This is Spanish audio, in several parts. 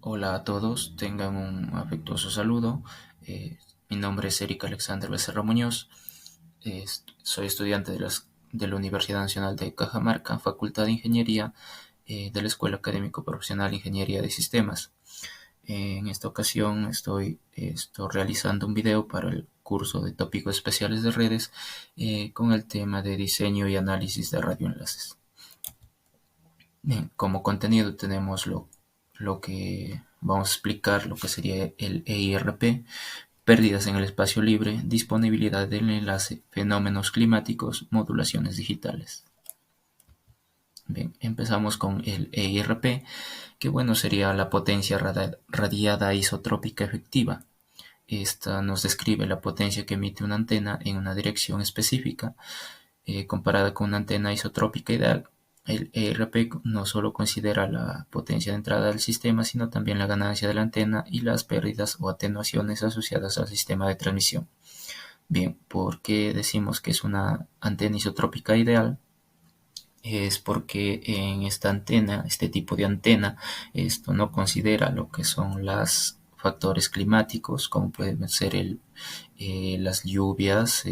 Hola a todos, tengan un afectuoso saludo. Mi nombre es Eric Alexander Becerra Muñoz. Soy estudiante de la Universidad Nacional de Cajamarca, Facultad de Ingeniería, de la Escuela Académico Profesional Ingeniería de Sistemas. En esta ocasión estoy realizando un video para el curso de tópicos especiales de redes con el tema de diseño y análisis de radioenlaces. Bien, como contenido tenemos lo que vamos a explicar, lo que sería el EIRP, pérdidas en el espacio libre, disponibilidad del enlace, fenómenos climáticos, modulaciones digitales. Bien, empezamos con el EIRP, que bueno sería la potencia radiada isotrópica efectiva. Esta nos describe la potencia que emite una antena en una dirección específica comparada con una antena isotrópica ideal. El ERP no solo considera la potencia de entrada del sistema, sino también la ganancia de la antena y las pérdidas o atenuaciones asociadas al sistema de transmisión. Bien, ¿por qué decimos que es una antena isotrópica ideal? Es porque en esta antena, este tipo de antena, esto no considera lo que son los factores climáticos, como pueden ser las lluvias,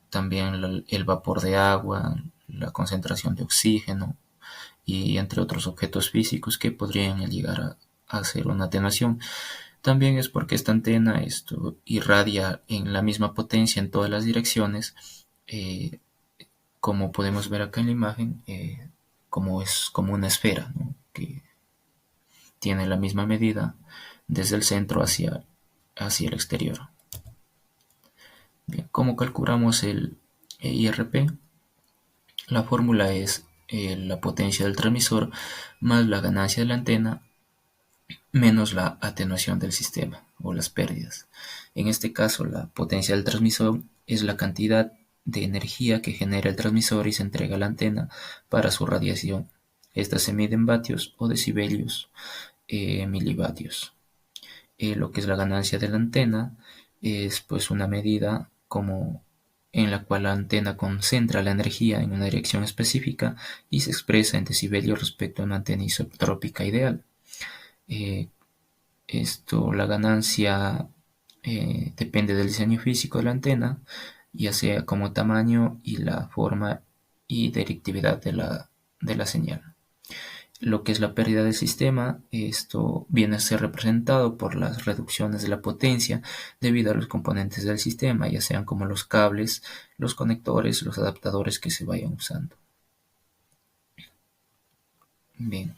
también el vapor de agua, la concentración de oxígeno y entre otros objetos físicos que podrían llegar a hacer una atenuación. También es porque esta antena irradia en la misma potencia en todas las direcciones, como podemos ver acá en la imagen, como es como una esfera, ¿no? Que tiene la misma medida desde el centro hacia el exterior. Bien, ¿cómo calculamos el IRP? La fórmula es la potencia del transmisor más la ganancia de la antena menos la atenuación del sistema o las pérdidas. En este caso, la potencia del transmisor es la cantidad de energía que genera el transmisor y se entrega a la antena para su radiación. Esta se mide en vatios o decibelios, milivatios. Lo que es la ganancia de la antena es pues una medida como en la cual la antena concentra la energía en una dirección específica y se expresa en decibelios respecto a una antena isotrópica ideal. Eh, la ganancia depende del diseño físico de la antena, ya sea como tamaño y la forma y directividad de la señal. Lo que es la pérdida del sistema, esto viene a ser representado por las reducciones de la potencia debido a los componentes del sistema, ya sean como los cables, los conectores, los adaptadores que se vayan usando. Bien,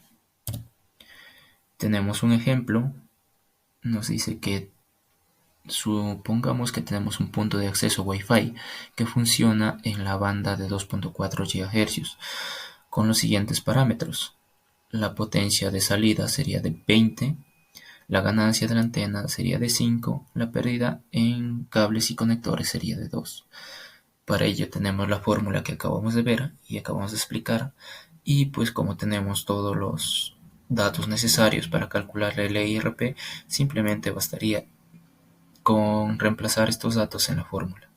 tenemos un ejemplo, nos dice que supongamos que tenemos un punto de acceso Wi-Fi que funciona en la banda de 2.4 GHz con los siguientes parámetros. La potencia de salida sería de 20, la ganancia de la antena sería de 5, la pérdida en cables y conectores sería de 2. Para ello tenemos la fórmula que acabamos de ver y acabamos de explicar, y pues como tenemos todos los datos necesarios para calcular el EIRP, simplemente bastaría con reemplazar estos datos en la fórmula.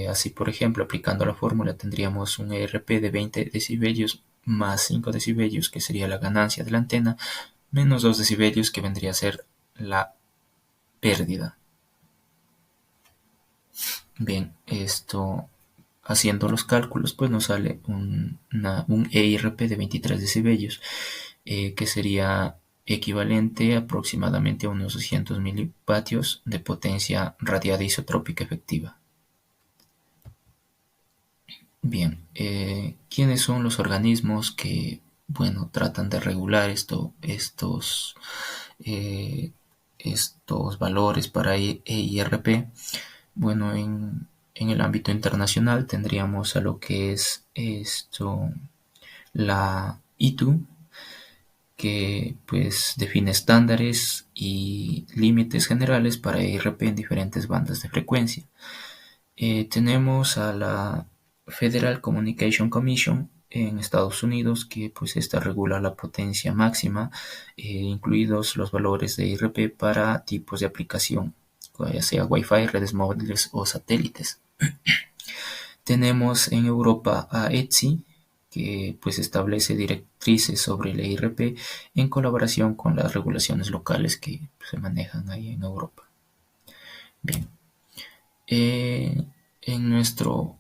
Así, por ejemplo, aplicando la fórmula tendríamos un ERP de 20 decibelios más 5 decibelios, que sería la ganancia de la antena, menos 2 decibelios, que vendría a ser la pérdida. Bien, haciendo los cálculos, pues nos sale un EIRP de 23 decibelios, que sería equivalente aproximadamente a unos 200 milivatios de potencia radiada isotrópica efectiva. Bien, ¿quiénes son los organismos que, bueno, tratan de regular eh, estos valores para EIRP? Bueno, en el ámbito internacional tendríamos a lo que es la ITU, que pues define estándares y límites generales para EIRP en diferentes bandas de frecuencia. Tenemos a la Federal Communication Commission en Estados Unidos, que pues esta regula la potencia máxima, incluidos los valores de IRP para tipos de aplicación, ya sea Wi-Fi, redes móviles o satélites. Tenemos en Europa a ETSI, que pues establece directrices sobre el EIRP en colaboración con las regulaciones locales que se manejan ahí en Europa. Bien, en nuestro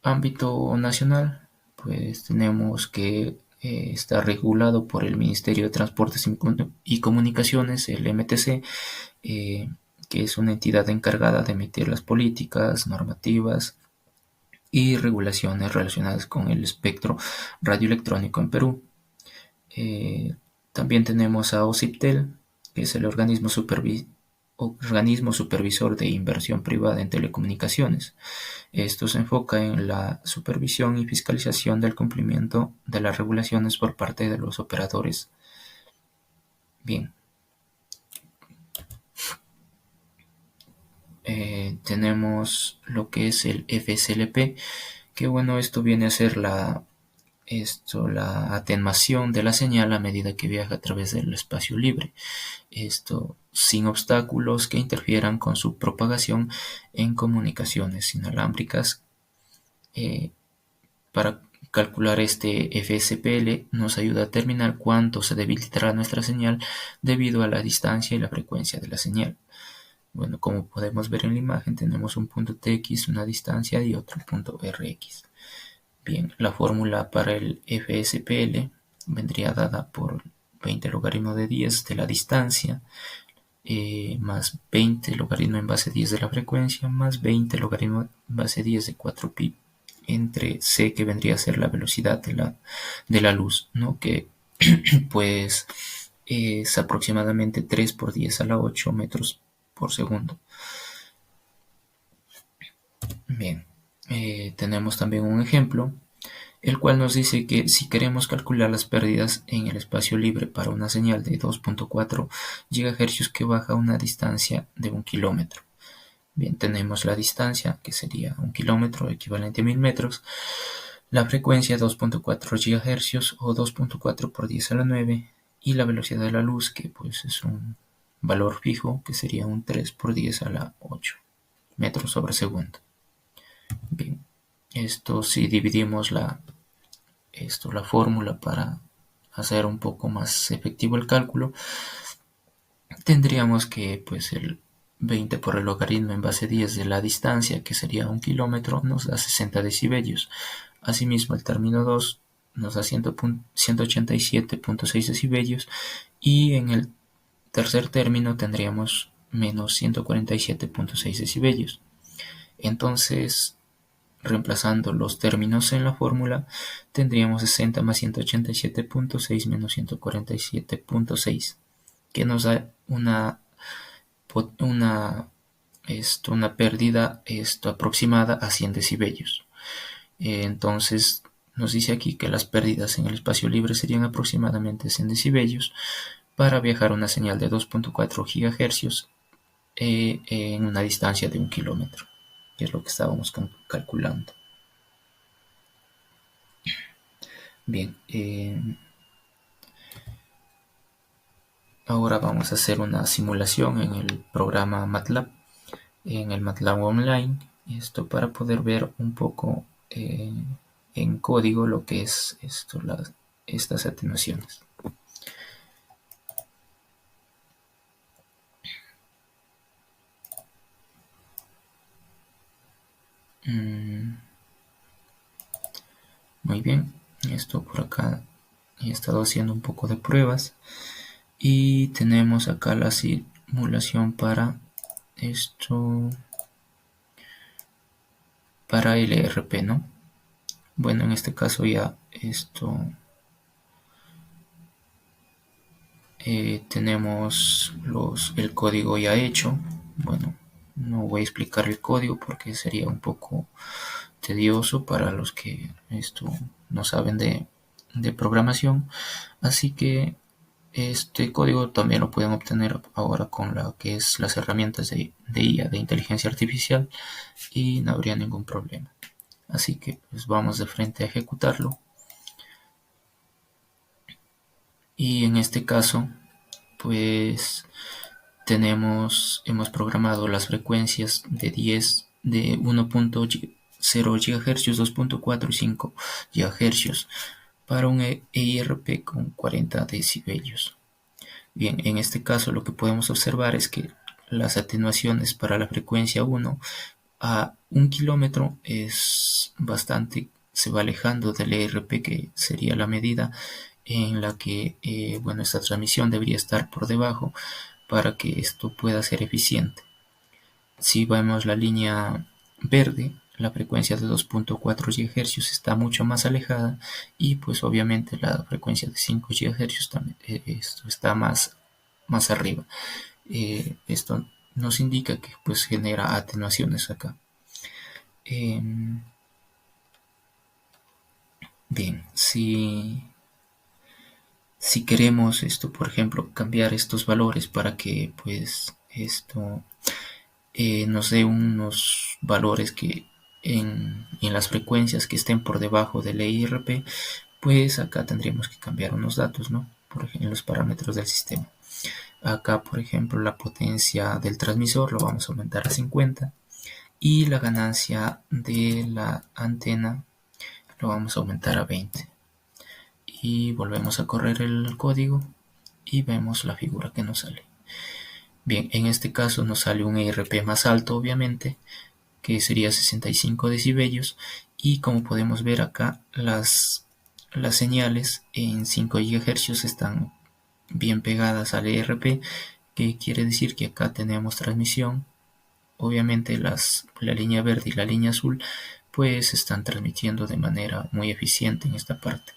ámbito nacional, pues tenemos que está regulado por el Ministerio de Transportes y Comunicaciones, el MTC, eh, que es una entidad encargada de emitir las políticas, normativas y regulaciones relacionadas con el espectro radioelectrónico en Perú. Eh, También tenemos a OCIPTEL, que es el organismo supervisor de inversión privada en telecomunicaciones. Esto se enfoca en la supervisión y fiscalización del cumplimiento de las regulaciones por parte de los operadores. Bien, tenemos lo que es el FSLP, que bueno, esto viene a ser la atenuación de la señal a medida que viaja a través del espacio libre. Esto sin obstáculos que interfieran con su propagación en comunicaciones inalámbricas. Para calcular este FSPL nos ayuda a determinar cuánto se debilitará nuestra señal debido a la distancia y la frecuencia de la señal. Bueno, como podemos ver en la imagen, tenemos un punto TX, una distancia, y otro punto RX. Bien, la fórmula para el FSPL vendría dada por 20 logaritmo de 10 de la distancia, más 20 logaritmo en base 10 de la frecuencia, más 20 logaritmo en base 10 de 4pi, entre c, que vendría a ser la velocidad de la luz, ¿no? Que pues es aproximadamente 3 por 10 a la 8 metros por segundo. Bien, tenemos también un ejemplo, el cual nos dice que si queremos calcular las pérdidas en el espacio libre para una señal de 2.4 GHz que baja a una distancia de 1 kilómetro. Bien, tenemos la distancia, que sería 1 kilómetro, equivalente a 1000 metros, la frecuencia 2.4 GHz o 2.4 por 10 a la 9, y la velocidad de la luz, que pues es un valor fijo, que sería un 3 por 10 a la 8 metros sobre segundo. Bien, esto si dividimos la fórmula para hacer un poco más efectivo el cálculo, tendríamos que pues el 20 por el logaritmo en base 10 de la distancia, que sería 1 kilómetro, nos da 60 decibelios. Asimismo, el término 2 nos da 187.6 decibelios, y en el tercer término tendríamos menos 147.6 decibelios. Entonces, reemplazando los términos en la fórmula, tendríamos 60 más 187.6 menos 147.6, que nos da una pérdida aproximada a 100 decibelios. Entonces nos dice aquí que las pérdidas en el espacio libre serían aproximadamente 100 decibelios para viajar una señal de 2.4 GHz en una distancia de 1 kilómetro, que es lo que estábamos calculando. Bien, ahora vamos a hacer una simulación en el programa MATLAB, en el MATLAB Online, esto para poder ver un poco en código lo que es estas atenuaciones. Muy bien, esto por acá he estado haciendo un poco de pruebas y tenemos acá la simulación para para el ERP, ¿no? Bueno, en este caso ya tenemos el código ya hecho. Bueno, no voy a explicar el código porque sería un poco tedioso para los que no saben de programación, así que este código también lo pueden obtener ahora con lo que es las herramientas de IA, de inteligencia artificial, y no habría ningún problema. Así que pues vamos de frente a ejecutarlo, y en este caso pues hemos programado las frecuencias de 1.10 0 GHz, 2.4 y 5 GHz para un EIRP con 40 decibelios. Bien, en este caso lo que podemos observar es que las atenuaciones para la frecuencia 1 a 1 kilómetro es bastante, se va alejando del ERP, que sería la medida en la que esta transmisión debería estar por debajo para que esto pueda ser eficiente. Si vemos la línea verde, la frecuencia de 2.4 GHz está mucho más alejada y pues obviamente la frecuencia de 5 GHz también, esto está más arriba. Esto nos indica que pues genera atenuaciones acá. Bien, si queremos esto, por ejemplo, cambiar estos valores para que pues esto nos dé unos valores que en las frecuencias que estén por debajo del EIRP, pues acá tendríamos que cambiar unos datos, ¿no? Por ejemplo, en los parámetros del sistema. Acá, por ejemplo, la potencia del transmisor lo vamos a aumentar a 50 y la ganancia de la antena lo vamos a aumentar a 20. Y volvemos a correr el código y vemos la figura que nos sale. Bien, en este caso nos sale un ERP más alto, obviamente, que sería 65 decibelios, y como podemos ver acá, las señales en 5 GHz están bien pegadas al ERP, que quiere decir que acá tenemos transmisión. Obviamente la línea verde y la línea azul pues están transmitiendo de manera muy eficiente en esta parte,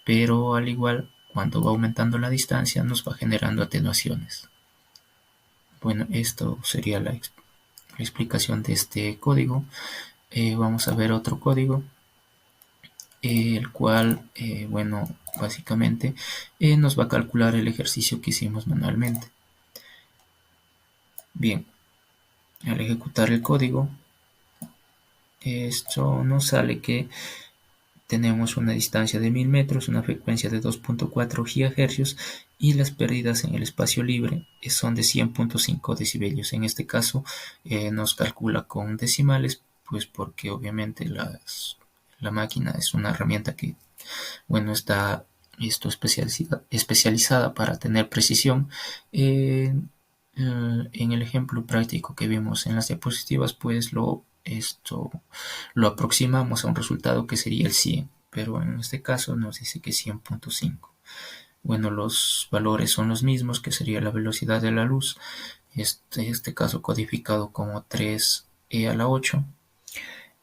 pero al igual, cuando va aumentando la distancia nos va generando atenuaciones. Bueno, esto sería la explicación de este código. Vamos a ver otro código, el cual, básicamente nos va a calcular el ejercicio que hicimos manualmente. Bien, al ejecutar el código, esto nos sale que tenemos una distancia de 1000 metros, una frecuencia de 2.4 GHz y las pérdidas en el espacio libre son de 100.5 decibelios. En este caso nos calcula con decimales, pues porque obviamente la máquina es una herramienta que está especializada para tener precisión. En el ejemplo práctico que vimos en las diapositivas, pues lo aproximamos a un resultado que sería el 100, pero en este caso nos dice que 100.5. Bueno, los valores son los mismos, que sería la velocidad de la luz, este caso codificado como 3e a la 8,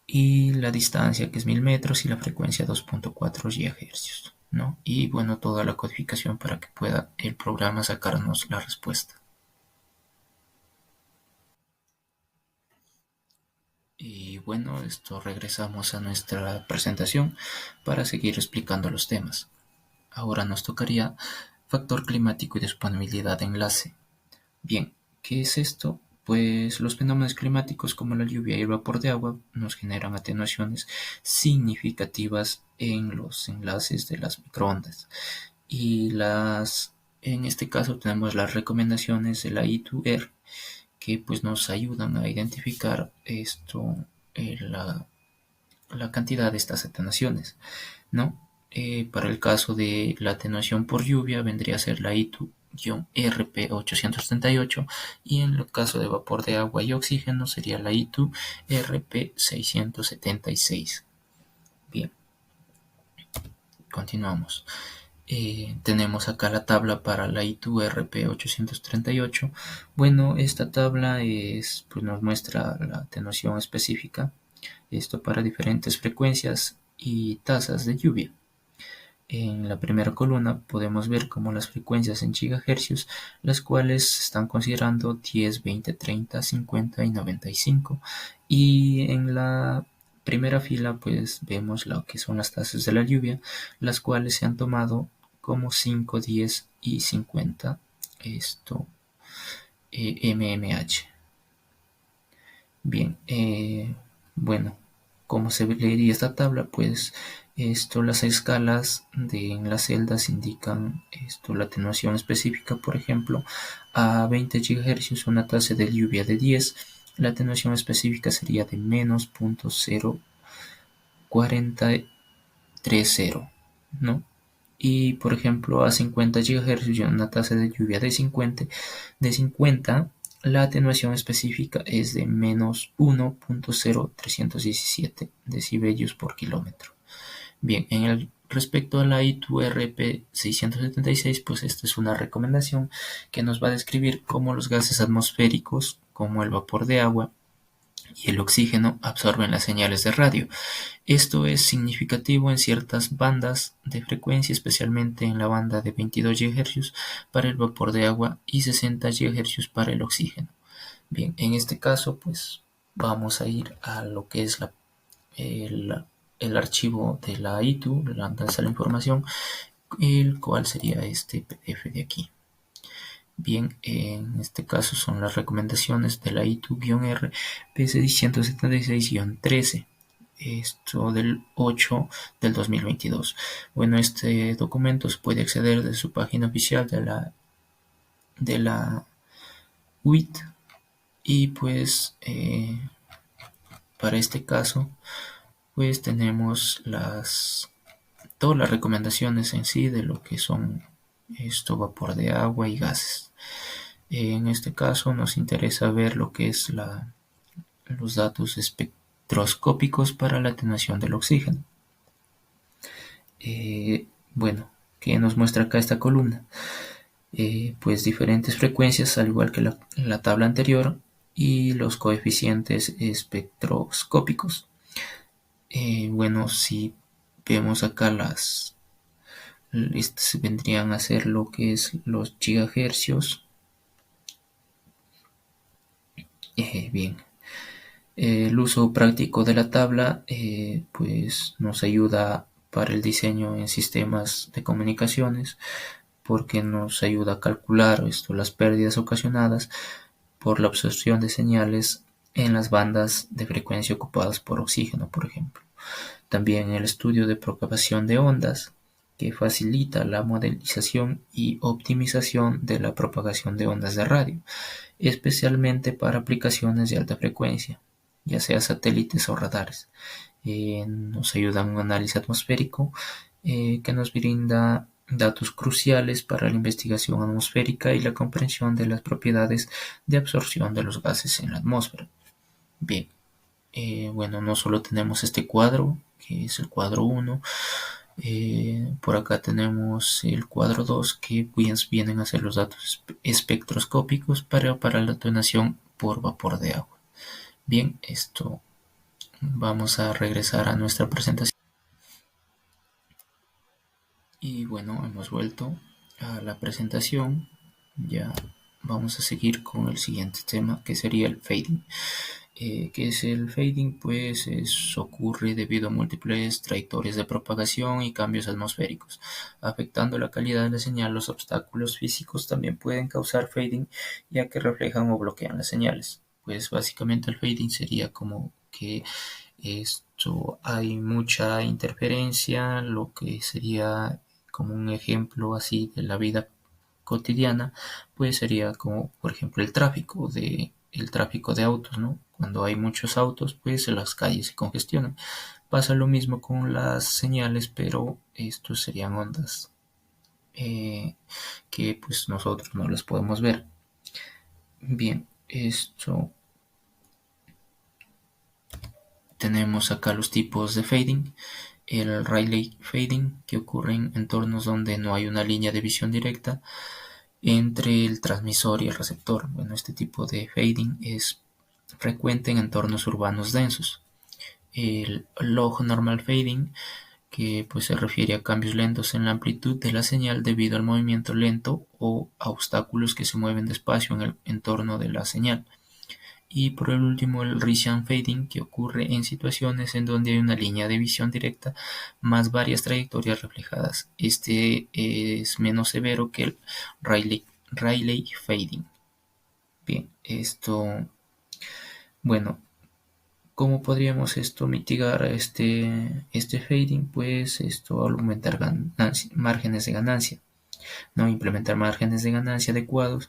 y la distancia, que es 1000 metros, y la frecuencia 2.4 GHz, ¿no? Y bueno, toda la codificación para que pueda el programa sacarnos la respuesta. Y bueno, regresamos a nuestra presentación para seguir explicando los temas. Ahora nos tocaría factor climático y disponibilidad de enlace. Bien, ¿qué es esto? Pues los fenómenos climáticos como la lluvia y el vapor de agua nos generan atenuaciones significativas en los enlaces de las microondas. Y en este caso tenemos las recomendaciones de la I2R, que pues nos ayudan a identificar la cantidad de estas atenuaciones, ¿no? Para el caso de la atenuación por lluvia vendría a ser la I2-RP838, y en el caso de vapor de agua y oxígeno sería la I2-RP676. Bien, continuamos. Tenemos acá la tabla para la I2-RP838. Bueno, esta tabla nos muestra la atenuación específica, esto para diferentes frecuencias y tasas de lluvia. En la primera columna podemos ver como las frecuencias en gigahercios, las cuales están considerando 10, 20, 30, 50 y 95. Y en la primera fila pues vemos lo que son las tasas de la lluvia, las cuales se han tomado como 5, 10 y 50 mmH. Bien, ¿cómo se leería esta tabla? Pues las escalas en las celdas indican la atenuación específica. Por ejemplo, a 20 GHz una tasa de lluvia de 10, la atenuación específica sería de menos 0.0 4030, ¿no? Y por ejemplo a 50 GHz y una tasa de lluvia de 50, la atenuación específica es de menos 1.0317 decibelios por kilómetro. Bien, respecto a la I2RP 676, pues esta es una recomendación que nos va a describir cómo los gases atmosféricos, como el vapor de agua y el oxígeno, absorben las señales de radio. Esto es significativo en ciertas bandas de frecuencia, especialmente en la banda de 22 GHz para el vapor de agua y 60 GHz para el oxígeno. Bien, en este caso, pues vamos a ir a lo que es el archivo de la ITU, donde está la información, el cual sería este PDF de aquí. Bien, en este caso son las recomendaciones de la ITU-R PC176-13, esto del 8 del 2022. Bueno, este documento se puede acceder de su página oficial de la UIT y pues para este caso pues tenemos todas las recomendaciones en sí de lo que son vapor de agua y gases. En este caso nos interesa ver lo que es los datos espectroscópicos para la atenuación del oxígeno. Bueno, ¿qué nos muestra acá esta columna? Pues diferentes frecuencias, al igual que la tabla anterior, y los coeficientes espectroscópicos. Bueno, si vemos acá vendrían a ser lo que es los gigahercios. Bien, el uso práctico de la tabla pues nos ayuda para el diseño en sistemas de comunicaciones, porque nos ayuda a calcular las pérdidas ocasionadas por la absorción de señales en las bandas de frecuencia ocupadas por oxígeno, por ejemplo. También el estudio de propagación de ondas, que facilita la modelización y optimización de la propagación de ondas de radio, especialmente para aplicaciones de alta frecuencia, ya sea satélites o radares. Nos ayuda un análisis atmosférico que nos brinda datos cruciales para la investigación atmosférica y la comprensión de las propiedades de absorción de los gases en la atmósfera. Bien, bueno, no solo tenemos este cuadro, que es el cuadro 1, por acá tenemos el cuadro 2, que vienen a ser los datos espectroscópicos para la atenuación por vapor de agua. Bien, vamos a regresar a nuestra presentación. Y bueno, hemos vuelto a la presentación. Ya vamos a seguir con el siguiente tema, que sería el fading. ¿Qué es el fading? Pues ocurre debido a múltiples trayectorias de propagación y cambios atmosféricos, afectando la calidad de la señal. Los obstáculos físicos también pueden causar fading, ya que reflejan o bloquean las señales. Pues básicamente el fading sería como que hay mucha interferencia, lo que sería como un ejemplo así de la vida cotidiana, pues sería como por ejemplo el tráfico de autos, ¿no? Cuando hay muchos autos, pues las calles se congestionan. Pasa lo mismo con las señales, pero estos serían ondas que pues nosotros no las podemos ver. Bien, tenemos acá los tipos de fading. El Rayleigh fading, que ocurre en entornos donde no hay una línea de visión directa entre el transmisor y el receptor. Bueno, este tipo de fading es frecuente en entornos urbanos densos. El log normal fading, que pues se refiere a cambios lentos en la amplitud de la señal debido al movimiento lento o a obstáculos que se mueven despacio en el entorno de la señal. Y por el último, el Rayleigh fading, que ocurre en situaciones en donde hay una línea de visión directa más varias trayectorias reflejadas. Este es menos severo que el Rayleigh fading. Bien, bueno, ¿cómo podríamos mitigar este fading? Pues al aumentar márgenes de ganancia, ¿no? Implementar márgenes de ganancia adecuados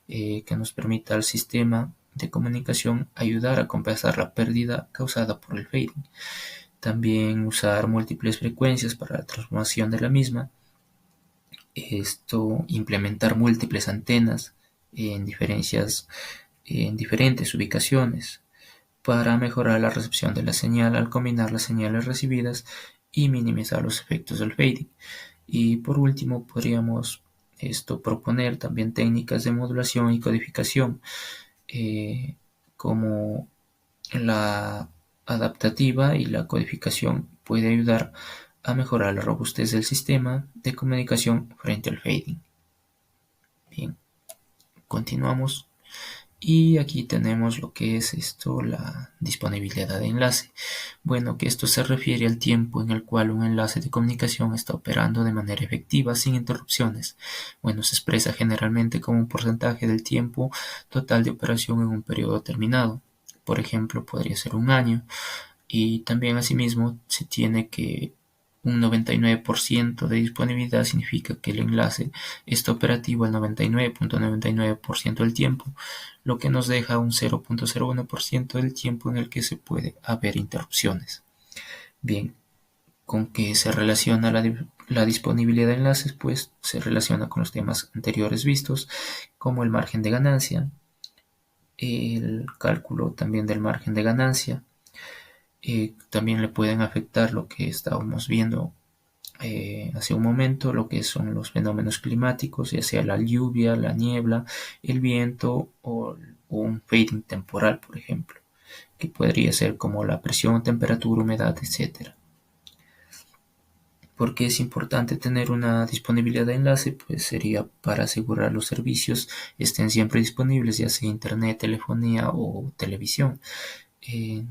que nos permita al sistema de comunicación ayudar a compensar la pérdida causada por el fading. También usar múltiples frecuencias para la transformación de la misma. Implementar múltiples antenas en diferentes ubicaciones para mejorar la recepción de la señal al combinar las señales recibidas y minimizar los efectos del fading. Y por último, podríamos proponer también técnicas de modulación y codificación, como la adaptativa y la codificación puede ayudar a mejorar la robustez del sistema de comunicación frente al fading. Bien, continuamos. Y aquí tenemos lo que es la disponibilidad de enlace. Bueno, que esto se refiere al tiempo en el cual un enlace de comunicación está operando de manera efectiva sin interrupciones. Bueno, se expresa generalmente como un porcentaje del tiempo total de operación en un periodo determinado. Por ejemplo, podría ser un año. Y también asimismo se tiene que un 99% de disponibilidad significa que el enlace está operativo al 99.99% del tiempo, lo que nos deja un 0.01% del tiempo en el que se puede haber interrupciones. Bien, ¿con qué se relaciona la disponibilidad de enlaces? Pues se relaciona con los temas anteriores vistos, como el margen de ganancia, el cálculo también del margen de ganancia. También le pueden afectar lo que estábamos viendo hace un momento, lo que son los fenómenos climáticos, ya sea la lluvia, la niebla, el viento o un fading temporal, por ejemplo, que podría ser como la presión, temperatura, humedad, etcétera. ¿Por qué es importante tener una disponibilidad de enlace? Pues sería para asegurar los servicios estén siempre disponibles, ya sea internet, telefonía o televisión. Eh,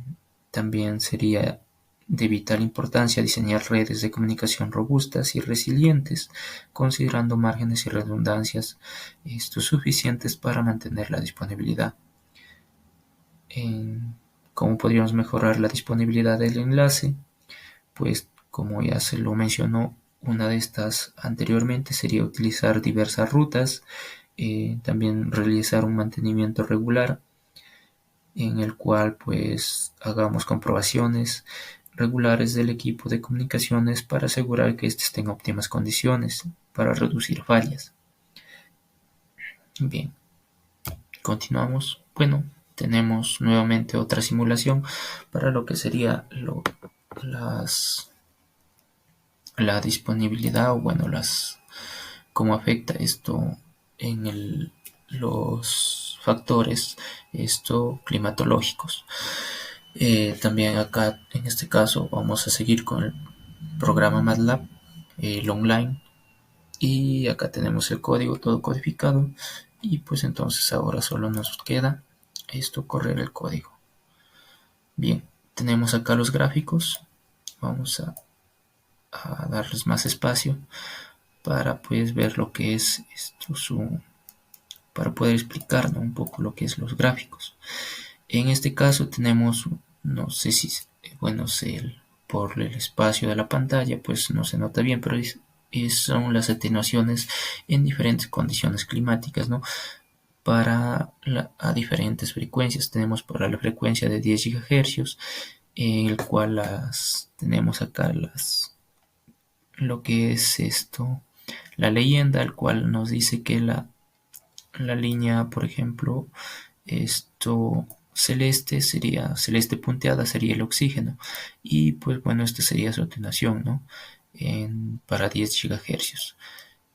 También sería de vital importancia diseñar redes de comunicación robustas y resilientes, considerando márgenes y redundancias suficientes para mantener la disponibilidad. ¿Cómo podríamos mejorar la disponibilidad del enlace? Pues como ya se lo mencionó, una de estas anteriormente sería utilizar diversas rutas, también realizar un mantenimiento regular en el cual pues hagamos comprobaciones regulares del equipo de comunicaciones para asegurar que éste esté en óptimas condiciones para reducir fallas. Bien, continuamos. Bueno, tenemos nuevamente otra simulación para lo que sería la disponibilidad o bueno, cómo afecta esto en los factores climatológicos. También acá en este caso vamos a seguir con el programa MATLAB, el online, y acá tenemos el código todo codificado y pues entonces ahora solo nos queda correr el código. Bien, tenemos acá los gráficos, vamos a darles más espacio para pues ver lo que es para poder explicar, ¿no?, un poco lo que es los gráficos. En este caso tenemos, no sé si, bueno, por el espacio de la pantalla, pues no se nota bien, pero son las atenuaciones en diferentes condiciones climáticas, ¿no? A diferentes frecuencias. Tenemos para la frecuencia de 10 GHz, en el cual tenemos acá lo que es la leyenda, el cual nos dice que la línea, por ejemplo, celeste punteada sería el oxígeno, y pues bueno, esta sería su atenuación, ¿no? Para 10 GHz.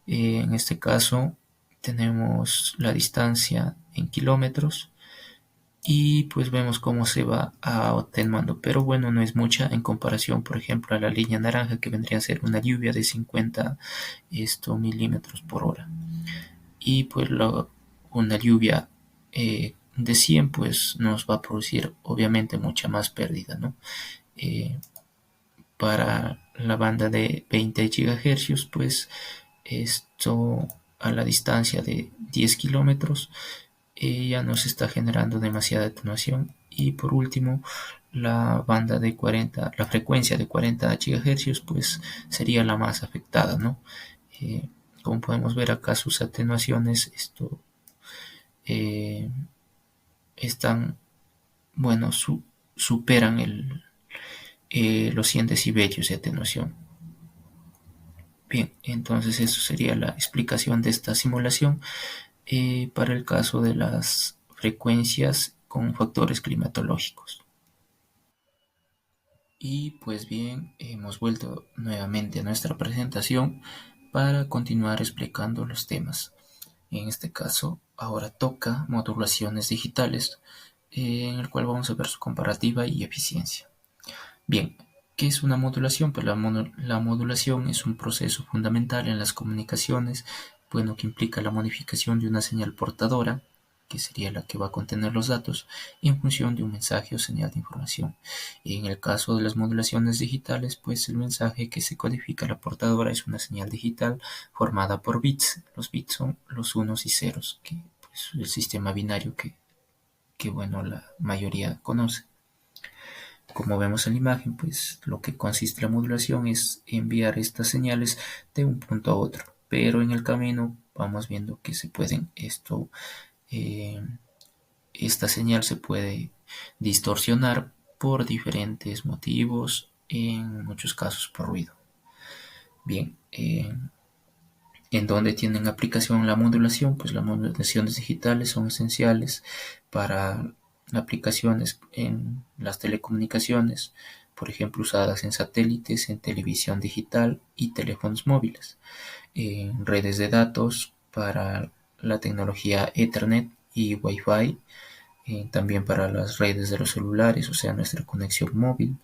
En este caso tenemos la distancia en kilómetros y pues vemos cómo se va atenuando, pero bueno, no es mucha en comparación, por ejemplo, a la línea naranja, que vendría a ser una lluvia de 50 milímetros por hora, y pues una lluvia de 100 pues nos va a producir obviamente mucha más pérdida, ¿no? Para la banda de 20 GHz, pues a la distancia de 10 kilómetros ya nos está generando demasiada atenuación. Y por último, la frecuencia de 40 GHz pues sería la más afectada, ¿no? Como podemos ver acá, sus atenuaciones eh, están, bueno, superan los 100 decibelios de atenuación. Bien, entonces eso sería la explicación de esta simulación para el caso de las frecuencias con factores climatológicos. Y pues bien, hemos vuelto nuevamente a nuestra presentación para continuar explicando los temas. En este caso, ahora toca modulaciones digitales, en el cual vamos a ver su comparativa y eficiencia. Bien, ¿qué es una modulación? Pues la modulación es un proceso fundamental en las comunicaciones, bueno, que implica la modificación de una señal portadora, que sería la que va a contener los datos, en función de un mensaje o señal de información. En el caso de las modulaciones digitales, pues el mensaje que se codifica a la portadora es una señal digital formada por bits. Los bits son los unos y ceros, que pues, el sistema binario que bueno, la mayoría conoce. Como vemos en la imagen, pues lo que consiste la modulación es enviar estas señales de un punto a otro, pero en el camino vamos viendo que se pueden eh, esta señal se puede distorsionar por diferentes motivos, en muchos casos por ruido. Bien, en donde tienen aplicación la modulación, pues las modulaciones digitales son esenciales para aplicaciones en las telecomunicaciones, por ejemplo usadas en satélites, en televisión digital y teléfonos móviles, en redes de datos para la tecnología Ethernet y Wi-Fi, también para las redes de los celulares, o sea, nuestra conexión móvil.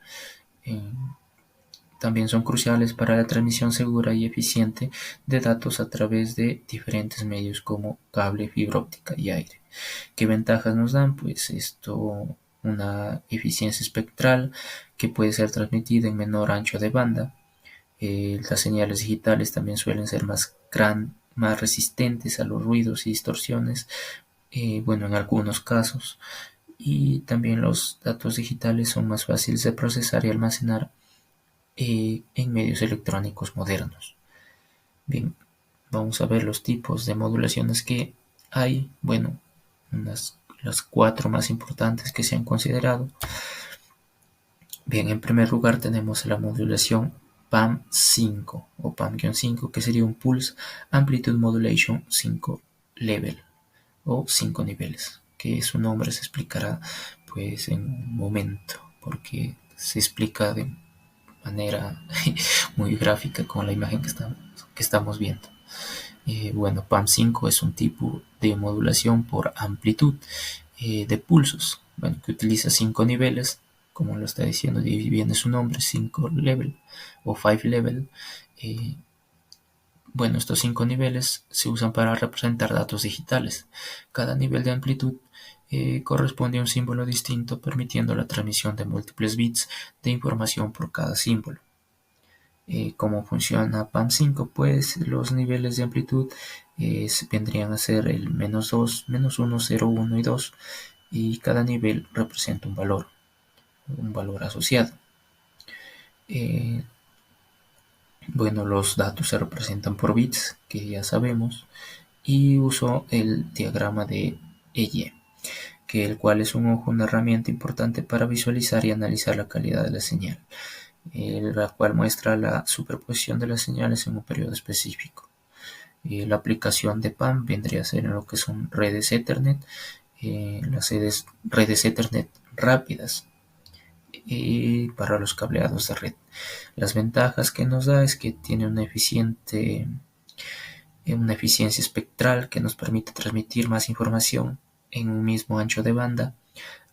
También son cruciales para la transmisión segura y eficiente de datos a través de diferentes medios como cable, fibra óptica y aire. ¿Qué ventajas nos dan? Pues una eficiencia espectral que puede ser transmitida en menor ancho de banda. Las señales digitales también suelen ser más resistentes a los ruidos y distorsiones, bueno, en algunos casos. Y también los datos digitales son más fáciles de procesar y almacenar en medios electrónicos modernos. Bien, vamos a ver los tipos de modulaciones que hay. Bueno, las cuatro más importantes que se han considerado. Bien, en primer lugar tenemos la modulación PAM5 o PAM-5, que sería un Pulse Amplitude Modulation 5 Level o 5 niveles, que su nombre se explicará pues en un momento, porque se explica de manera muy gráfica con la imagen que estamos viendo. Bueno, PAM5 es un tipo de modulación por amplitud de pulsos, bueno, que utiliza 5 niveles, como lo está diciendo, viene su nombre, 5 level o 5 level. Eh, bueno, estos 5 niveles se usan para representar datos digitales. Cada nivel de amplitud corresponde a un símbolo distinto, permitiendo la transmisión de múltiples bits de información por cada símbolo. ¿Cómo funciona PAM5? Pues los niveles de amplitud vendrían a ser el -2, -1, 0, 1 y 2, y cada nivel representa un valor asociado. Bueno, los datos se representan por bits, que ya sabemos, y uso el diagrama de EYE, que el cual es una herramienta importante para visualizar y analizar la calidad de la señal, la cual muestra la superposición de las señales en un periodo específico. La aplicación de PAM vendría a ser en lo que son redes Ethernet, las redes Ethernet rápidas y para los cableados de red. Las ventajas que nos da es que tiene una eficiencia espectral que nos permite transmitir más información en un mismo ancho de banda,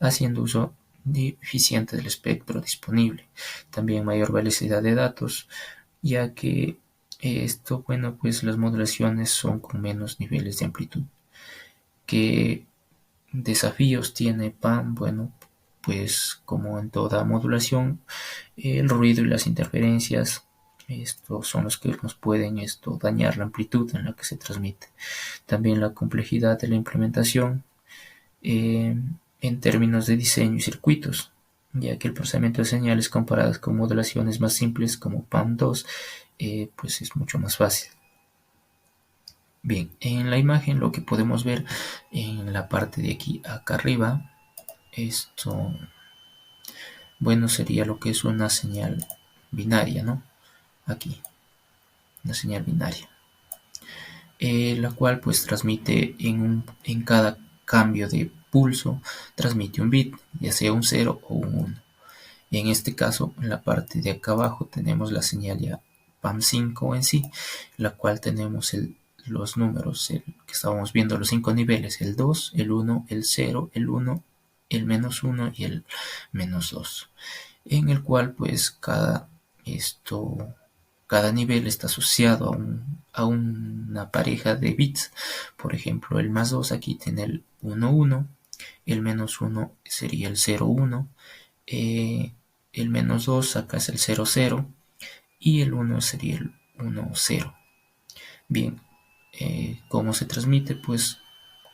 haciendo uso eficiente del espectro disponible. También mayor velocidad de datos, ya que bueno, pues las modulaciones son con menos niveles de amplitud. ¿Qué desafíos tiene PAM? Bueno, pues como en toda modulación, el ruido y las interferencias, estos son los que nos pueden dañar la amplitud en la que se transmite. También la complejidad de la implementación en términos de diseño y circuitos, ya que el procesamiento de señales comparadas con modulaciones más simples como PAM2, pues es mucho más fácil. Bien, en la imagen lo que podemos ver en la parte de aquí acá arriba, Bueno, sería lo que es una señal binaria, ¿no? Aquí, una señal binaria, la cual pues transmite en cada cambio de pulso, transmite un bit, ya sea un 0 o un 1. Y en este caso, en la parte de acá abajo tenemos la señal ya PAM5 en sí, la cual tenemos los números que estábamos viendo, los 5 niveles, el 2, el 1, el 0, el 1, el -1 y el -2, en el cual pues cada nivel está asociado a una pareja de bits. Por ejemplo, el +2 aquí tiene el 1, 1, el -1 sería el 0, 1, el -2 acá es el 0, 0 y el 1 sería el 1, 0. Bien, ¿cómo se transmite? Pues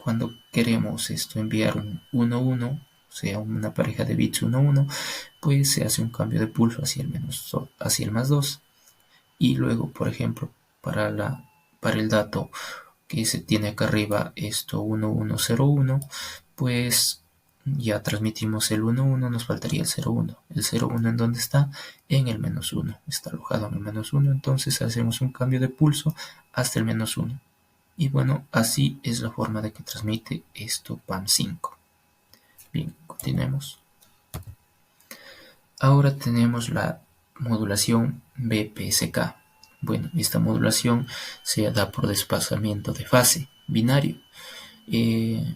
cuando queremos enviar un 1, 1, o sea, una pareja de bits 1, 1, pues se hace un cambio de pulso hacia el +2. Y luego, por ejemplo, para el dato que se tiene acá arriba, 1101, pues ya transmitimos el 11, nos faltaría el 01. El 01, ¿en dónde está? En el -1, está alojado en el -1, entonces hacemos un cambio de pulso hasta el -1. Y bueno, así es la forma de que transmite esto PAM5. Bien, continuemos. Ahora tenemos la modulación BPSK. Bueno, esta modulación se da por desplazamiento de fase binario, que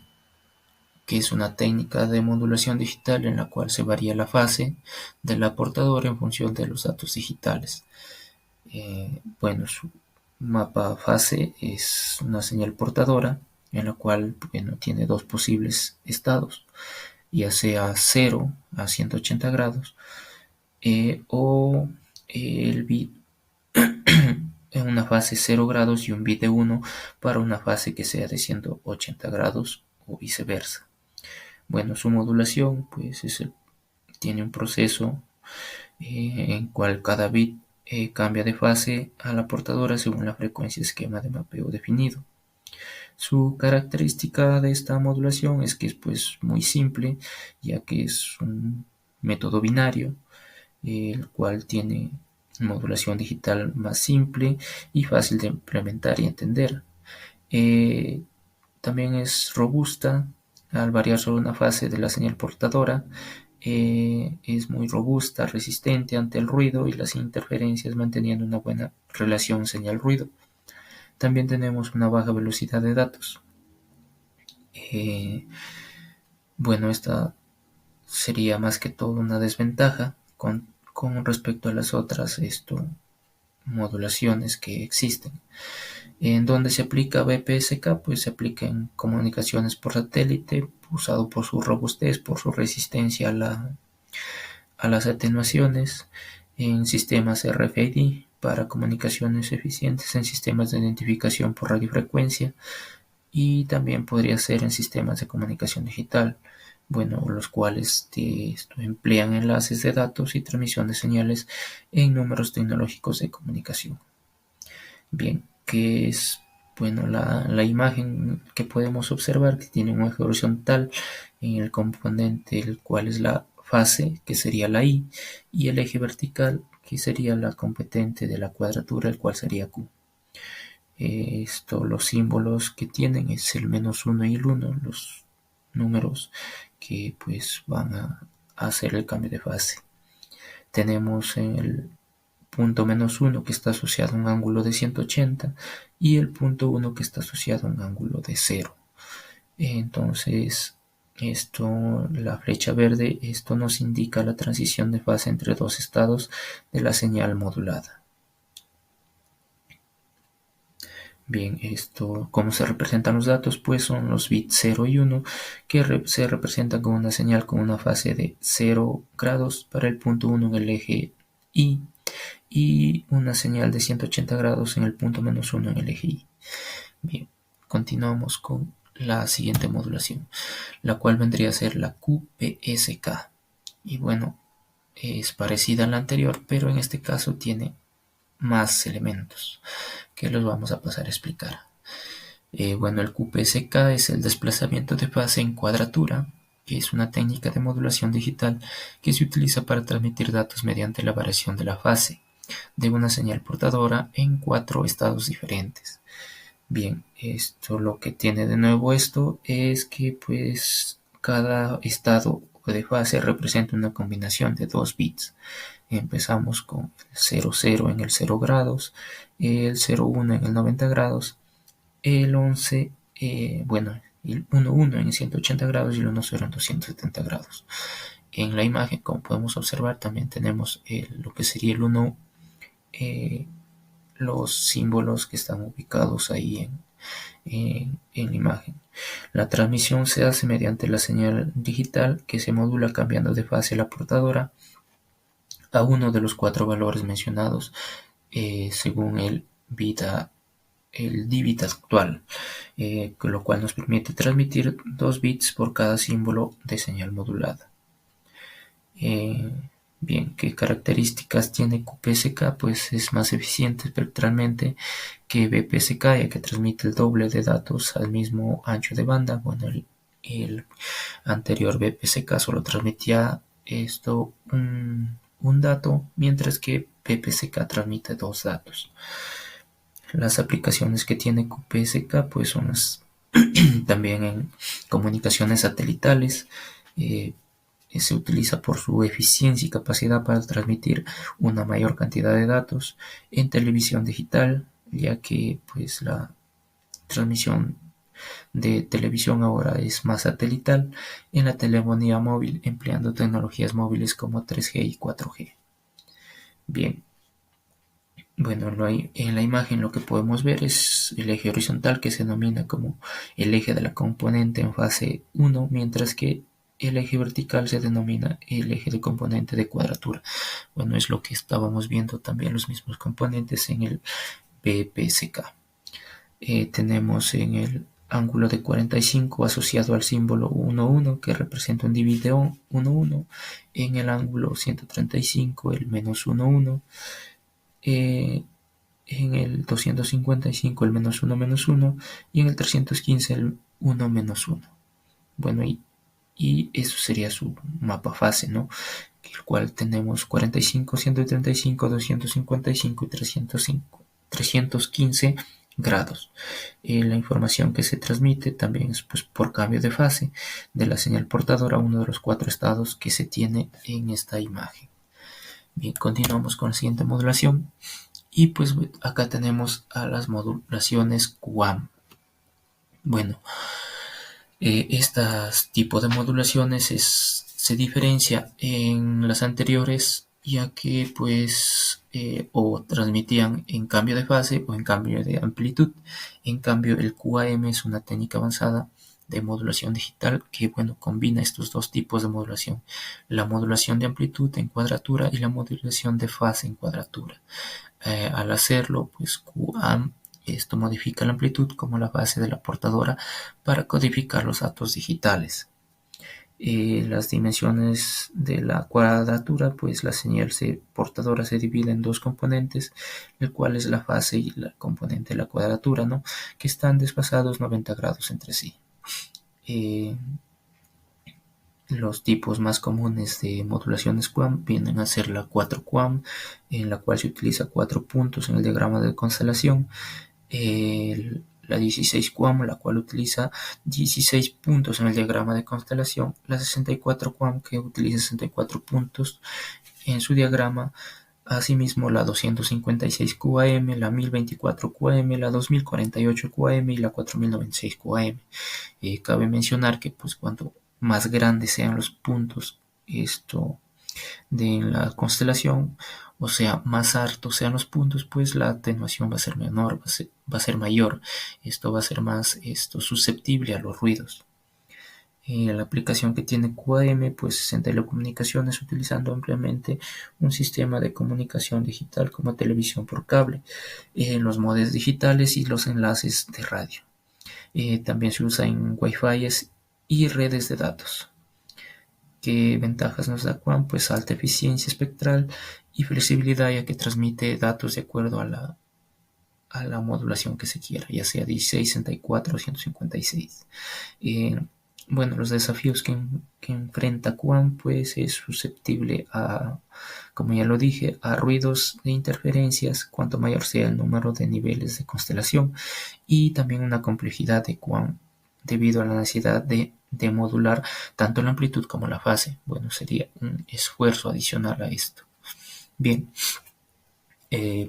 es una técnica de modulación digital en la cual se varía la fase de la portadora en función de los datos digitales. Bueno, su mapa fase es una señal portadora en la cual tiene dos posibles estados, ya sea 0 a 180 grados o el bit en una fase 0 grados y un bit de 1 para una fase que sea de 180 grados o viceversa. Bueno, su modulación pues tiene un proceso en cual cada bit cambia de fase a la portadora según la frecuencia esquema de mapeo definido. Su característica de esta modulación es que es pues muy simple, ya que es un método binario, el cual tiene modulación digital más simple y fácil de implementar y entender. Eh, También es robusta al variar solo una fase de la señal portadora. Es muy robusta, resistente ante el ruido y las interferencias, manteniendo una buena relación señal-ruido. También tenemos una baja velocidad de datos. Bueno, esta sería más que todo una desventaja con respecto a las otras modulaciones que existen. En donde se aplica BPSK, pues se aplica en comunicaciones por satélite, usado por su robustez, por su resistencia a las atenuaciones, en sistemas RFID para comunicaciones eficientes, en sistemas de identificación por radiofrecuencia y también podría ser en sistemas de comunicación digital, bueno, los cuales emplean enlaces de datos y transmisión de señales en números tecnológicos de comunicación. Bien, que es bueno la imagen que podemos observar, que tiene un eje horizontal en el componente, el cual es la fase, que sería la I, y el eje vertical, que sería la competente de la cuadratura, el cual sería Q. Los símbolos que tienen es el -1 y el 1, los números que pues van a hacer el cambio de fase. Tenemos el punto -1 que está asociado a un ángulo de 180 y el punto 1 que está asociado a un ángulo de 0. Entonces, la flecha verde, esto nos indica la transición de fase entre dos estados de la señal modulada. Bien, ¿cómo se representan los datos? Pues son los bits 0 y 1 que se representan con una señal con una fase de 0 grados para el punto 1 en el eje Y y una señal de 180 grados en el punto -1 en el eje Y. Bien, continuamos con la siguiente modulación, la cual vendría a ser la QPSK. Y bueno, es parecida a la anterior, pero en este caso tiene más elementos que los vamos a pasar a explicar. Bueno, el QPSK es el desplazamiento de fase en cuadratura, que es una técnica de modulación digital que se utiliza para transmitir datos mediante la variación de la fase de una señal portadora en 4 estados diferentes. Bien, esto lo que tiene de nuevo esto es que pues cada estado de fase representa una combinación de 2 bits. Empezamos con el 00 en el 0 grados, el 01 en el 90 grados, el 11, el 11 en 180 grados y el 10 en 270 grados. En la imagen, como podemos observar, también tenemos lo que sería el 1, los símbolos que están ubicados ahí en la imagen. La transmisión se hace mediante la señal digital que se modula cambiando de fase la portadora a uno de los 4 valores mencionados según el D-bit actual, con lo cual nos permite transmitir 2 bits por cada símbolo de señal modulada. Bien, ¿qué características tiene QPSK? Pues es más eficiente espectralmente que BPSK, ya que transmite el doble de datos al mismo ancho de banda. Bueno, el anterior BPSK solo transmitía un dato, mientras que BPSK transmite 2 datos. Las aplicaciones que tiene QPSK pues son también en comunicaciones satelitales. Se utiliza por su eficiencia y capacidad para transmitir una mayor cantidad de datos. En televisión digital, ya que pues la transmisión de televisión ahora es más satelital. En la telefonía móvil, empleando tecnologías móviles como 3G y 4G. Bien, bueno, en la imagen lo que podemos ver es el eje horizontal, que se denomina como el eje de la componente en fase 1, mientras que el eje vertical se denomina el eje de componente de cuadratura. Bueno, es lo que estábamos viendo también los mismos componentes en el BPSK. Tenemos en el ángulo de 45 asociado al símbolo 11, que representa un divideo 11. En el ángulo 135 el -11. En el 255 el -1 y en el 315 el 1 Bueno, y eso sería su mapa fase, ¿no? El cual tenemos 45, 135, 255 y 315 grados. La información que se transmite también es pues, por cambio de fase de la señal portadora a uno de los 4 estados que se tiene en esta imagen. Bien, continuamos con la siguiente modulación. Y pues acá tenemos a las modulaciones QAM. Bueno, este tipo de modulaciones se diferencia en las anteriores, ya que pues o transmitían en cambio de fase o en cambio de amplitud. En cambio, el QAM es una técnica avanzada de modulación digital que combina estos dos tipos de modulación: la modulación de amplitud en cuadratura y la modulación de fase en cuadratura. Al hacerlo, pues QAM esto modifica la amplitud como la fase de la portadora para codificar los datos digitales. Las dimensiones de la cuadratura, pues la señal portadora se divide en 2 componentes, el cual es la fase y la componente de la cuadratura, ¿no? Que están desfasados 90 grados entre sí. Los tipos más comunes de modulaciones QAM vienen a ser la 4 QAM, en la cual se utiliza 4 puntos en el diagrama de constelación. La 16 QAM, la cual utiliza 16 puntos en el diagrama de constelación. La 64 QAM, que utiliza 64 puntos en su diagrama. Asimismo, la 256 QAM, la 1024 QAM, la 2048 QAM y la 4096 QAM. Cabe mencionar que pues cuanto más grandes sean los puntos de la constelación, o sea, más hartos sean los puntos, pues la atenuación va a ser menor, va a ser mayor. Esto va a ser más susceptible a los ruidos. La aplicación que tiene QAM pues es en telecomunicaciones, utilizando ampliamente un sistema de comunicación digital como televisión por cable, en los modems digitales y los enlaces de radio. También se usa en Wi-Fi y redes de datos. ¿Qué ventajas nos da QAM? Pues alta eficiencia espectral y flexibilidad, ya que transmite datos de acuerdo a la modulación que se quiera, ya sea 16, 64 o 156. bueno, los desafíos que enfrenta QAM pues es susceptible a, como ya lo dije, a ruidos de interferencias cuanto mayor sea el número de niveles de constelación y también una complejidad de QAM debido a la necesidad de modular tanto la amplitud como la fase. Bueno, sería un esfuerzo adicional a esto. Bien,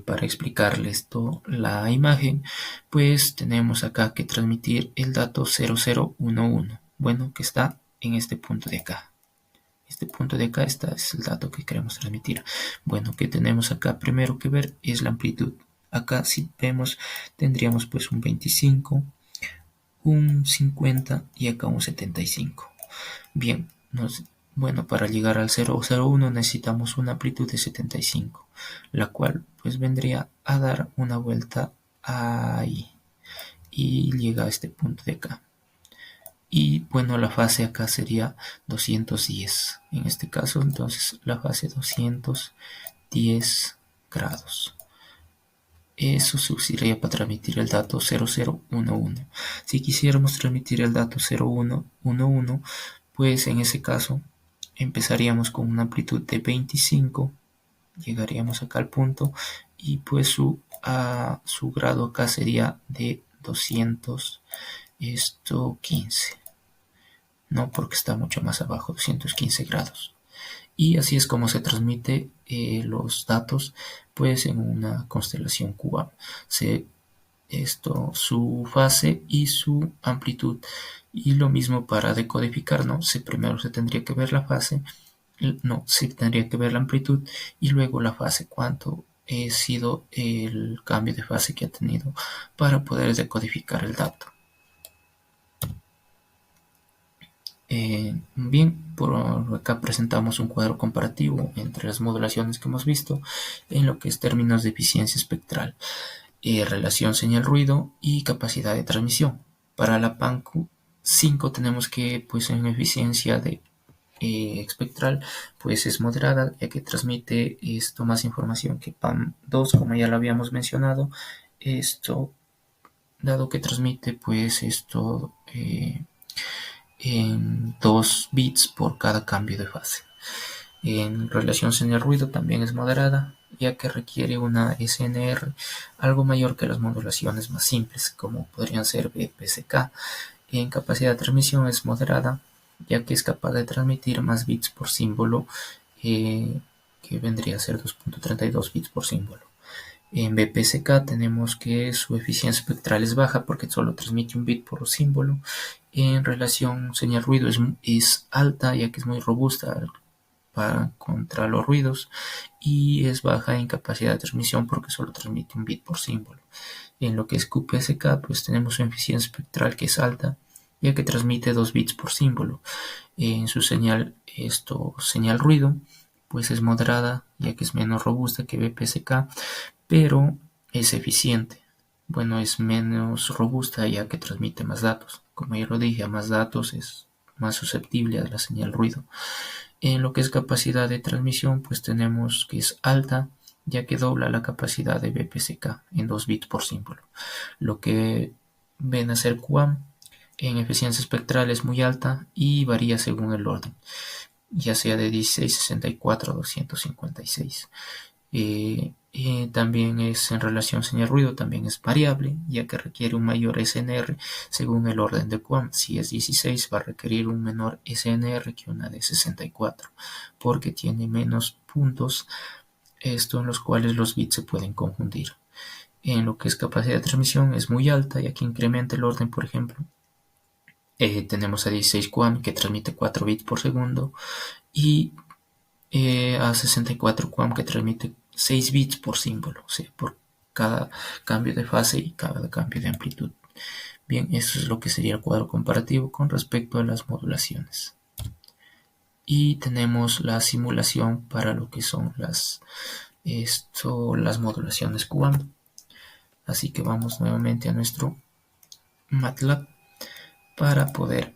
para explicarles esto, la imagen, pues tenemos acá que transmitir el dato 0011, bueno, que está en este punto de acá. Este punto de acá es el dato que queremos transmitir. Bueno, que tenemos acá primero que ver es la amplitud. Acá si vemos tendríamos pues un 25, un 50 y acá un 75. Bien, bueno, para llegar al 001 necesitamos una amplitud de 75, la cual pues vendría a dar una vuelta ahí y llega a este punto de acá. Y bueno, la fase acá sería 210. En este caso, entonces la fase 210 grados. Eso se usaría para transmitir el dato 0011. Si quisiéramos transmitir el dato 0111, pues en ese caso empezaríamos con una amplitud de 25, llegaríamos acá al punto y pues su grado acá sería de 215, no porque está mucho más abajo, 215 grados. Y así es como se transmite los datos pues en una constelación QAM. Su fase y su amplitud. Y lo mismo para decodificar, ¿no? Primero se tendría que ver la fase, no, se tendría que ver la amplitud y luego la fase, cuánto ha sido el cambio de fase que ha tenido para poder decodificar el dato. Bien, por acá presentamos un cuadro comparativo entre las modulaciones que hemos visto en lo que es términos de eficiencia espectral, relación señal-ruido y capacidad de transmisión. Para la PANQ 5 tenemos que pues en eficiencia de espectral pues es moderada, ya que transmite más información que PAM2, como ya lo habíamos mencionado, dado que transmite pues en 2 bits por cada cambio de fase. En relación señal-ruido también es moderada, ya que requiere una SNR algo mayor que las modulaciones más simples, como podrían ser BPSK. En capacidad de transmisión es moderada, ya que es capaz de transmitir más bits por símbolo, que vendría a ser 2.32 bits por símbolo. En BPSK tenemos que su eficiencia espectral es baja porque solo transmite un bit por símbolo. En relación señal-ruido es alta, ya que es muy robusta contra los ruidos, y es baja en capacidad de transmisión porque solo transmite un bit por símbolo. En lo que es QPSK pues tenemos una eficiencia espectral que es alta, ya que transmite 2 bits por símbolo. En su señal ruido pues es moderada, ya que es menos robusta que BPSK, pero es eficiente. Bueno, es menos robusta ya que transmite más datos. Como ya lo dije, a más datos es más susceptible a la señal ruido. En lo que es capacidad de transmisión, pues tenemos que es alta, ya que dobla la capacidad de BPSK en 2 bits por símbolo. Lo que ven a ser QAM en eficiencia espectral es muy alta y varía según el orden, ya sea de 1664 a 256. También es en relación señal-ruido, también es variable, ya que requiere un mayor SNR según el orden de QAM. Si es 16 va a requerir un menor SNR que una de 64, porque tiene menos puntos en los cuales los bits se pueden confundir. En lo que es capacidad de transmisión es muy alta, ya que incrementa el orden. Por ejemplo, tenemos a 16 QAM que transmite 4 bits por segundo y a 64 QAM que transmite 6 bits por símbolo, o sea, por cada cambio de fase y cada cambio de amplitud. Bien, eso es lo que sería el cuadro comparativo con respecto a las modulaciones. Y tenemos la simulación para lo que son las modulaciones QAM. Así que vamos nuevamente a nuestro MATLAB para poder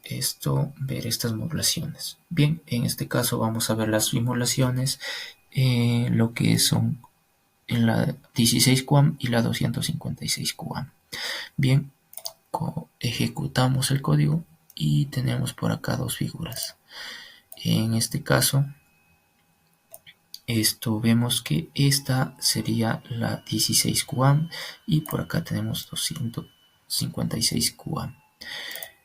ver estas modulaciones. Bien, en este caso vamos a ver las simulaciones, lo que son en la 16 QAM y la 256 QAM. Bien, ejecutamos el código y tenemos por acá dos figuras. En este caso, vemos que esta sería la 16 QAM y por acá tenemos 256 QAM.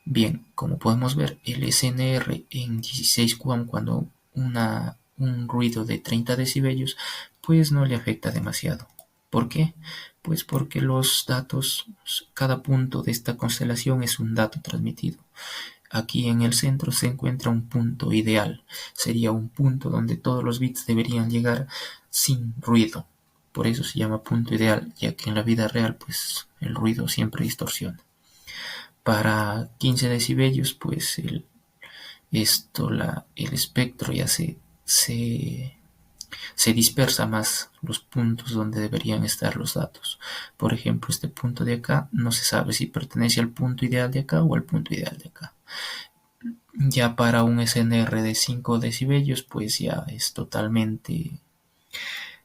Bien, como podemos ver, el SNR en 16 QAM, cuando un ruido de 30 decibelios, pues no le afecta demasiado. ¿Por qué? Pues porque los datos, cada punto de esta constelación es un dato transmitido. Aquí en el centro se encuentra un punto ideal. Sería un punto donde todos los bits deberían llegar sin ruido. Por eso se llama punto ideal, ya que en la vida real pues el ruido siempre distorsiona. Para 15 decibelios pues el espectro ya se dispersa más los puntos donde deberían estar los datos. Por ejemplo, este punto de acá no se sabe si pertenece al punto ideal de acá o al punto ideal de acá. Ya para un SNR de 5 decibelios, pues ya es totalmente,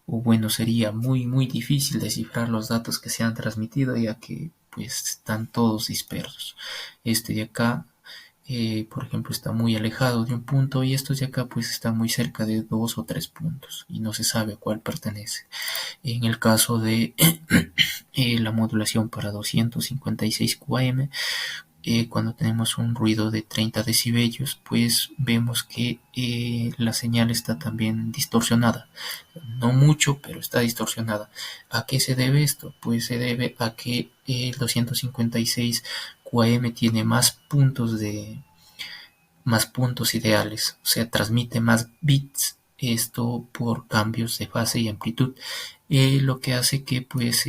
o bueno, sería muy difícil descifrar los datos que se han transmitido, ya que pues están todos dispersos. Este de acá, por ejemplo, está muy alejado de un punto y estos de acá pues están muy cerca de 2 o 3 puntos y no se sabe a cuál pertenece. En el caso de la modulación para 256 QAM, cuando tenemos un ruido de 30 decibelios, pues vemos que la señal está también distorsionada. No mucho, pero está distorsionada. ¿A qué se debe esto? Pues se debe a que el 256 QAM tiene más puntos ideales, o sea, transmite más bits, esto por cambios de fase y amplitud, lo que hace que pues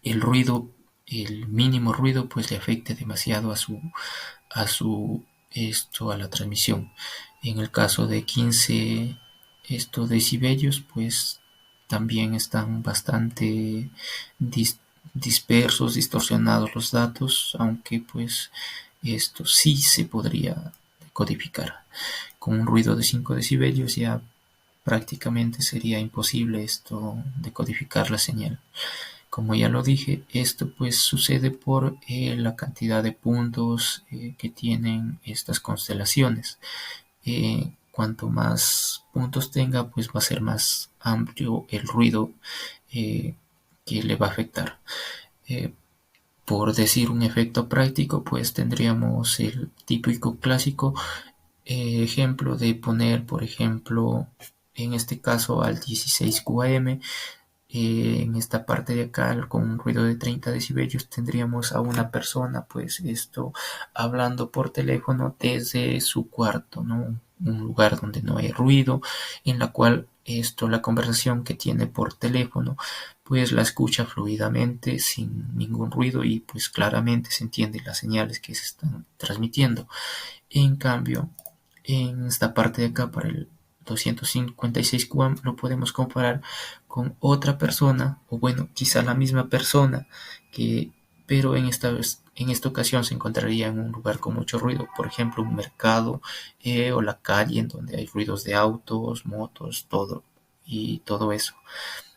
el ruido, el mínimo ruido, pues le afecte demasiado a la transmisión. En el caso de 15 decibelios, pues también están bastante dispersos, distorsionados los datos, aunque pues esto sí se podría codificar. Con un ruido de 5 decibelios ya prácticamente sería imposible decodificar la señal. Como ya lo dije, esto pues sucede por la cantidad de puntos que tienen estas constelaciones. Cuanto más puntos tenga, pues va a ser más amplio el ruido eh, que le va a afectar. Eh, por decir un efecto práctico, pues tendríamos el típico clásico ejemplo de poner, por ejemplo, en este caso al 16 QAM. En esta parte de acá, con un ruido de 30 decibelios, tendríamos a una persona, pues hablando por teléfono desde su cuarto, ¿no? Un lugar donde no hay ruido, en la cual la conversación que tiene por teléfono, pues la escucha fluidamente, sin ningún ruido y pues claramente se entienden las señales que se están transmitiendo. En cambio, en esta parte de acá, para el 256 QAM, lo podemos comparar con otra persona, o bueno, quizá la misma persona, pero en esta ocasión se encontraría en un lugar con mucho ruido, por ejemplo, un mercado o la calle en donde hay ruidos de autos, motos, todo eso.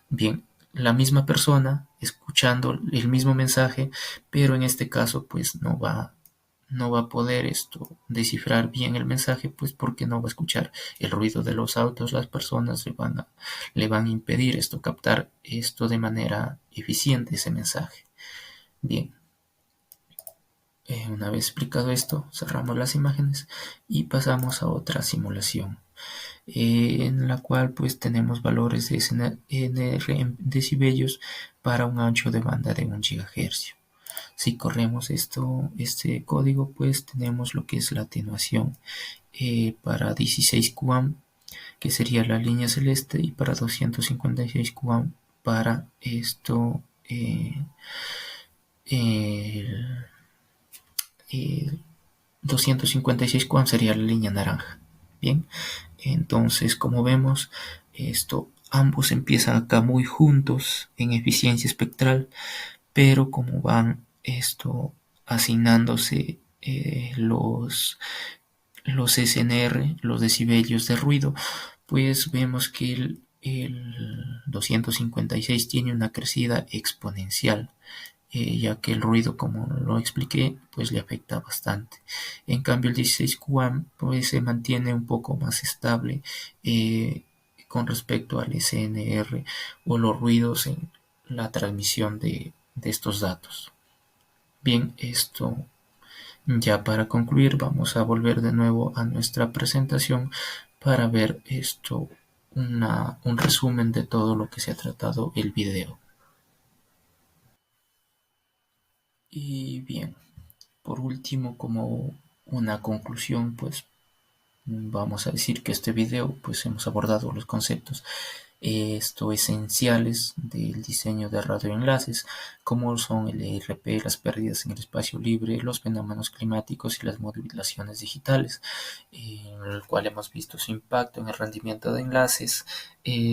Bien, la misma persona escuchando el mismo mensaje, pero en este caso pues no va a poder descifrar bien el mensaje, pues porque no va a escuchar el ruido de los autos. Las personas le van a impedir captar de manera eficiente ese mensaje. Bien, una vez explicado esto, cerramos las imágenes y pasamos a otra simulación, en la cual pues tenemos valores de SNR en decibelios para un ancho de banda de 1 GHz. Si corremos este código, pues tenemos lo que es la atenuación para 16 QAM, que sería la línea celeste, y para 256 QAM para el, el 256 QAM sería la línea naranja. Bien, entonces como vemos, ambos empiezan acá muy juntos en eficiencia espectral, pero como van asignándose los SNR, los decibelios de ruido, pues vemos que el 256 tiene una crecida exponencial ya que el ruido, como lo expliqué, pues le afecta bastante. En cambio, el 16 QAM pues se mantiene un poco más estable con respecto al SNR o los ruidos en la transmisión de estos datos. Bien, esto ya para concluir, vamos a volver de nuevo a nuestra presentación para ver un resumen de todo lo que se ha tratado el video. Y bien, por último, como una conclusión, pues vamos a decir que este video pues hemos abordado los conceptos esenciales del diseño de radioenlaces, como son el ERP, las pérdidas en el espacio libre, los fenómenos climáticos y las modulaciones digitales, en el cual hemos visto su impacto en el rendimiento de enlaces.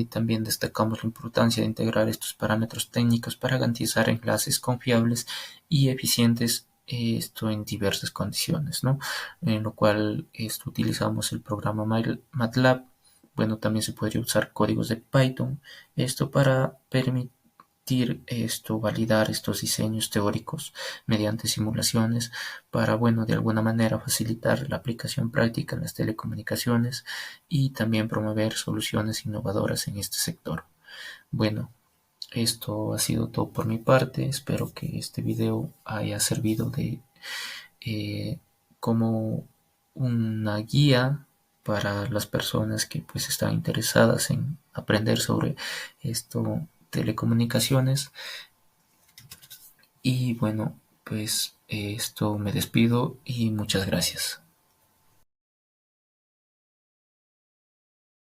También destacamos la importancia de integrar estos parámetros técnicos para garantizar enlaces confiables y eficientes en diversas condiciones, ¿no? En lo cual utilizamos el programa MATLAB. Bueno, también se podría usar códigos de Python, para permitir validar estos diseños teóricos mediante simulaciones para, bueno, de alguna manera facilitar la aplicación práctica en las telecomunicaciones y también promover soluciones innovadoras en este sector. Bueno, esto ha sido todo por mi parte. Espero que este video haya servido de como una guía para las personas que pues están interesadas en aprender sobre telecomunicaciones. Y bueno, pues esto me despido y muchas gracias.